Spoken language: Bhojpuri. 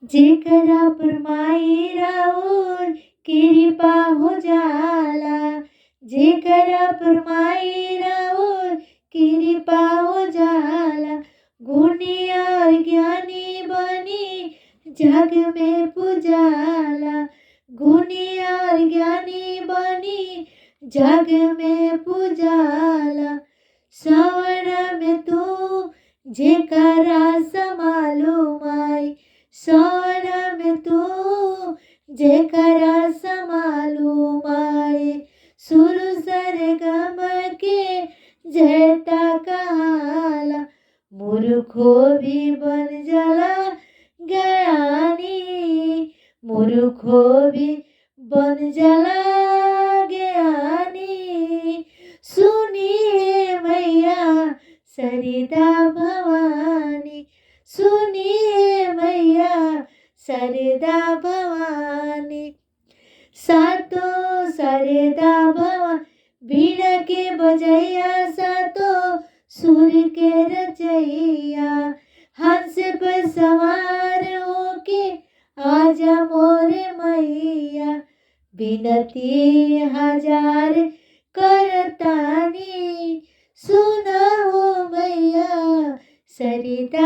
जेकरा पर माई राउर कृपा हो जाला, जेकरा पर माई राउर कृपा हो जाला, गुणी और ज्ञानी बनी जग में पुजाला, गुणी और ज्ञानी बनी जग में पुजाला। सवर में तू जेकरा संभालू माई, सवर में तू जेकरा संभालू माई, सुर सरगम के जयता कहाला, मूर्खो भी बन जाला ज्ञानी, मूर्खो भी बन जाला ज्ञानी। सुनिए मैया सरिता भवानी, सुनिए मैया सरदा भवानी। सातो सरदा भवानी बीड़ा के बजैया, सातो सुर के रचैया, हंस पर सवार होके आजा मोरे मैया, बिनती हजार करतानी, सुना हो मैया सरिता